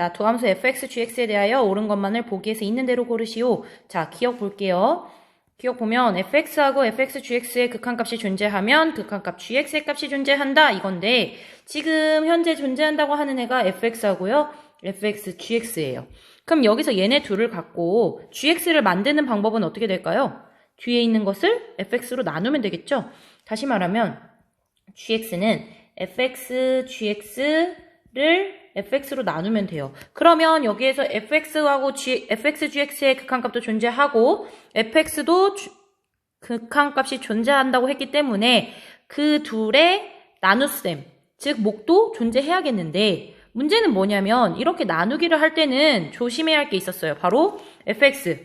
자, 도함수 fx, gx에 대하여 옳은 것만을 보기에서 있는 대로 고르시오. 자, 기억 볼게요. 기억 보면 fx하고 fx, gx의 극한값이 존재하면 극한값 gx의 값이 존재한다 이건데 지금 현재 존재한다고 하는 애가 fx하고요. fx, gx예요. 그럼 여기서 얘네 둘을 갖고 gx를 만드는 방법은 어떻게 될까요? 뒤에 있는 것을 fx로 나누면 되겠죠? 다시 말하면 gx는 fx, gx를 fx로 나누면 돼요. 그러면 여기에서 fx하고 fx, gx의 극한값도 존재하고 fx도 극한값이 존재한다고 했기 때문에 그 둘의 나눗셈, 즉 목도 존재해야겠는데 문제는 뭐냐면 이렇게 나누기를 할 때는 조심해야 할 게 있었어요. 바로 fx,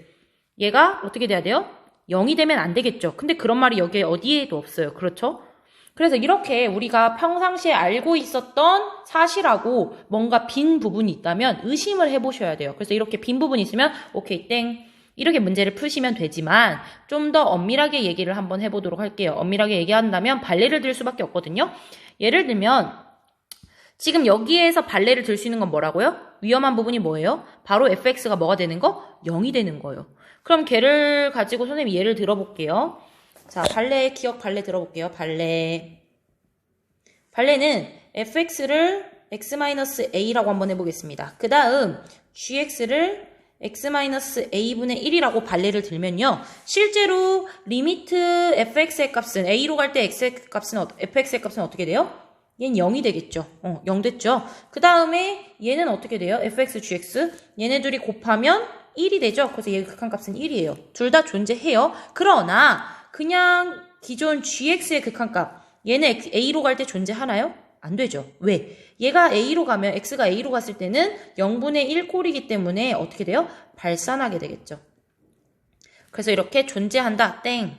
얘가 어떻게 돼야 돼요? 0이 되면 안 되겠죠. 근데 그런 말이 여기에 어디에도 없어요. 그렇죠? 그래서 이렇게 우리가 평상시에 알고 있었던 사실하고 뭔가 빈 부분이 있다면 의심을 해보셔야 돼요. 그래서 이렇게 빈 부분이 있으면 오케이 땡 이렇게 문제를 푸시면 되지만 좀 더 엄밀하게 얘기를 한번 해보도록 할게요. 엄밀하게 얘기한다면 발레를 들 수밖에 없거든요. 예를 들면 지금 여기에서 발레를 들 수 있는 건 뭐라고요? 위험한 부분이 뭐예요? 바로 fx가 뭐가 되는 거? 0이 되는 거예요. 그럼 걔를 가지고 선생님이 예를 들어볼게요. 자, 기억 발레 들어볼게요. 발레는 fx를 x-a라고 한번 해보겠습니다. 그 다음 gx를 x-a분의 1이라고 발레를 들면요. 실제로 리미트 fx의 값은 a로 갈 때 fx의 값은 어떻게 돼요? 얘는 0이 되겠죠. 0 됐죠. 그 다음에 얘는 어떻게 돼요? fx, gx. 얘네 둘이 곱하면 1이 되죠. 그래서 얘 극한값은 1이에요. 둘 다 존재해요. 그러나 그냥 기존 gx의 극한값 얘는 a로 갈 때 존재하나요? 안 되죠. 왜? 얘가 a로 가면 x가 a로 갔을 때는 0분의 1 꼴이기 때문에 어떻게 돼요? 발산하게 되겠죠. 그래서 이렇게 존재한다. 땡.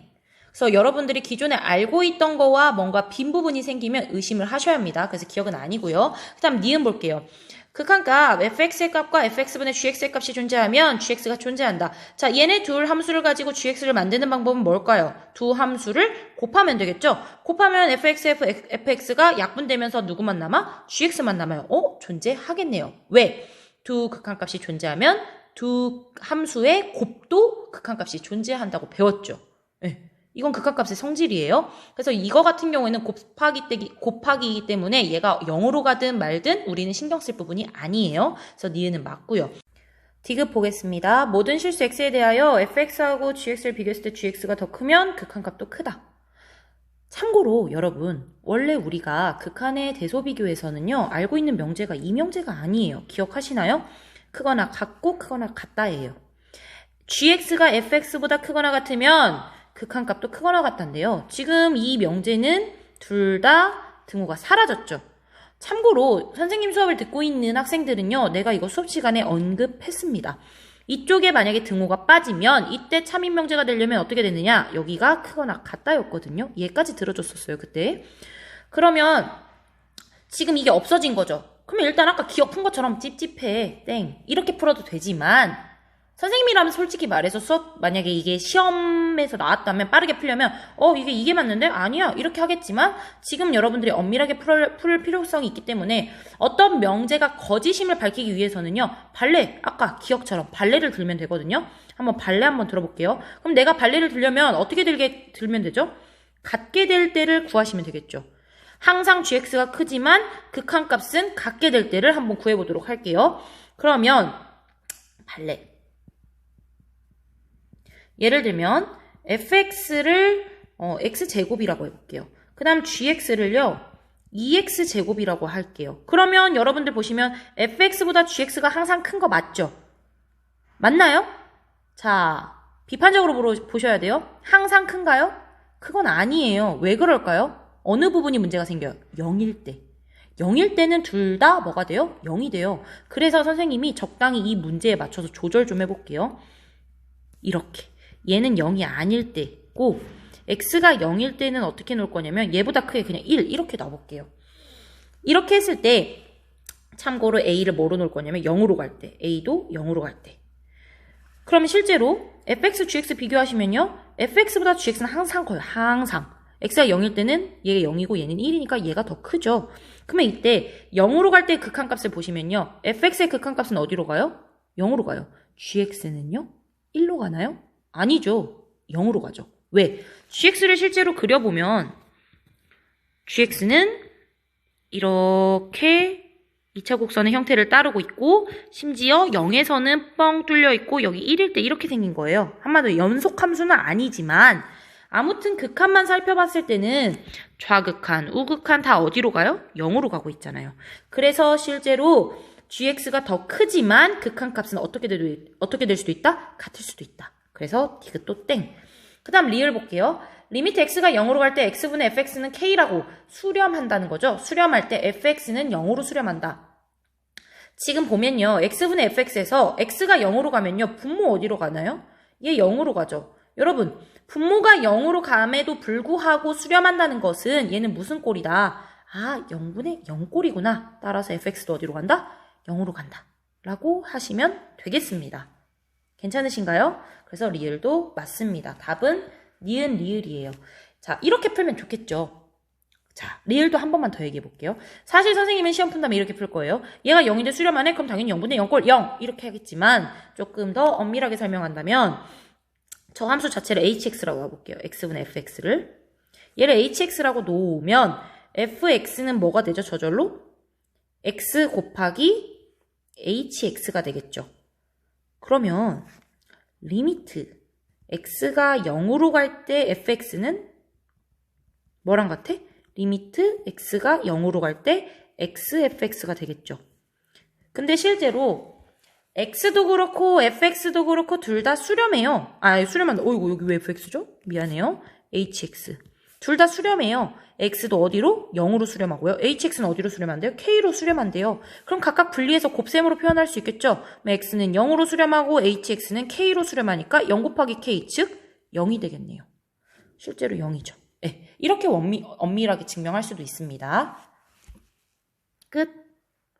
그래서 여러분들이 기존에 알고 있던 거와 뭔가 빈 부분이 생기면 의심을 하셔야 합니다. 그래서 기억은 아니고요. 그 다음 니은 볼게요. 극한값 fx의 값과 fx분의 gx의 값이 존재하면 gx가 존재한다. 자, 얘네 둘 함수를 가지고 gx를 만드는 방법은 뭘까요? 두 함수를 곱하면 되겠죠? 곱하면 fx가 약분되면서 누구만 남아? gx만 남아요. 존재하겠네요. 왜? 두 극한값이 존재하면 두 함수의 곱도 극한값이 존재한다고 배웠죠. 네. 이건 극한값의 성질이에요. 그래서 이거 같은 경우에는 곱하기이기 때문에 얘가 0으로 가든 말든 우리는 신경 쓸 부분이 아니에요. 그래서 니은은 맞고요. 디귿 보겠습니다. 모든 실수 x에 대하여 fx하고 gx를 비교했을 때 gx가 더 크면 극한값도 크다. 참고로 여러분 원래 우리가 극한의 대소비교에서는요. 알고 있는 명제가 이 명제가 아니에요. 기억하시나요? 크거나 같고 크거나 같다예요. gx가 fx보다 크거나 같으면 극한값도 크거나 같단데요. 지금 이 명제는 둘 다 등호가 사라졌죠. 참고로 선생님 수업을 듣고 있는 학생들은요. 내가 이거 수업 시간에 언급했습니다. 이쪽에 만약에 등호가 빠지면 이때 참인 명제가 되려면 어떻게 되느냐. 여기가 크거나 같다였거든요. 얘까지 들어줬었어요. 그때. 그러면 지금 이게 없어진 거죠. 그러면 일단 아까 기억 푼 것처럼 찝찝해. 땡. 이렇게 풀어도 되지만 선생님이라면 솔직히 말해서 수업 만약에 이게 시험에서 나왔다면 빠르게 풀려면 이게 맞는데? 아니야 이렇게 하겠지만 지금 여러분들이 엄밀하게 풀 필요성이 있기 때문에 어떤 명제가 거짓임을 밝히기 위해서는요 발레 아까 기억처럼 발레를 들면 되거든요. 한번 발레 한번 들어볼게요. 그럼 내가 발레를 들려면 어떻게 들면 되죠? 같게 될 때를 구하시면 되겠죠. 항상 gx가 크지만 극한값은 같게 될 때를 한번 구해보도록 할게요. 그러면 발레 예를 들면 fx를 x제곱이라고 해볼게요. 그 다음 gx를요 2x제곱이라고 할게요. 그러면 여러분들 보시면 fx보다 gx가 항상 큰 거 맞죠? 맞나요? 자, 비판적으로 보셔야 돼요. 항상 큰가요? 그건 아니에요. 왜 그럴까요? 어느 부분이 문제가 생겨요? 0일 때. 0일 때는 둘 다 뭐가 돼요? 0이 돼요. 그래서 선생님이 적당히 이 문제에 맞춰서 조절 좀 해볼게요. 이렇게. 얘는 0이 아닐 때고 x가 0일 때는 어떻게 놓을 거냐면 얘보다 크게 그냥 1 이렇게 놔볼게요. 이렇게 했을 때 참고로 a를 뭐로 놓을 거냐면 0으로 갈 때 a도 0으로 갈 때 그러면 실제로 fx, gx 비교하시면요 fx보다 gx는 항상 커요. 항상 x가 0일 때는 얘가 0이고 얘는 1이니까 얘가 더 크죠. 그러면 이때 0으로 갈 때 극한값을 보시면요. fx의 극한값은 어디로 가요? 0으로 가요. gx는요? 1로 가나요? 아니죠. 0으로 가죠. 왜? gx를 실제로 그려보면 gx는 이렇게 2차 곡선의 형태를 따르고 있고 심지어 0에서는 뻥 뚫려 있고 여기 1일 때 이렇게 생긴 거예요. 한마디로 연속함수는 아니지만 아무튼 극한만 살펴봤을 때는 좌극한, 우극한 다 어디로 가요? 0으로 가고 있잖아요. 그래서 실제로 gx가 더 크지만 극한값은 어떻게 될 수도 있다? 같을 수도 있다. 그래서 디귿도 땡. 그 다음 리을 볼게요. 리미트 x가 0으로 갈 때 x분의 fx는 k라고 수렴한다는 거죠. 수렴할 때 fx는 0으로 수렴한다. 지금 보면요. x분의 fx에서 x가 0으로 가면요. 분모 어디로 가나요? 얘 0으로 가죠. 여러분, 분모가 0으로 감에도 불구하고 수렴한다는 것은 얘는 무슨 꼴이다? 아, 0분의 0꼴이구나. 따라서 fx도 어디로 간다? 0으로 간다. 라고 하시면 되겠습니다. 괜찮으신가요? 그래서 리을도 맞습니다. 답은 니은 리을이에요. 자, 이렇게 풀면 좋겠죠. 자, 리을도 한 번만 더 얘기해 볼게요. 사실 선생님은 시험 푼다면 이렇게 풀 거예요. 얘가 0인데 수렴하네? 그럼 당연히 0분의 0꼴 0 이렇게 하겠지만 조금 더 엄밀하게 설명한다면 저 함수 자체를 hx라고 해볼게요. x분의 fx를. 얘를 hx라고 놓으면 fx는 뭐가 되죠? 저절로? x 곱하기 hx가 되겠죠. 그러면 리미트 x가 0으로 갈 때 fx는 뭐랑 같아? 리미트 x가 0으로 갈 때 xfx가 되겠죠. 근데 실제로 x도 그렇고 fx도 그렇고 둘 다 수렴해요. 수렴한다. 어이구 여기 왜 fx죠? 미안해요. hx. 둘 다 수렴해요. x도 어디로? 0으로 수렴하고요. hx는 어디로 수렴한대요? k로 수렴한대요. 그럼 각각 분리해서 곱셈으로 표현할 수 있겠죠? x는 0으로 수렴하고 hx는 k로 수렴하니까 0 곱하기 k, 즉 0이 되겠네요. 실제로 0이죠. 네, 이렇게 엄밀하게 증명할 수도 있습니다. 끝.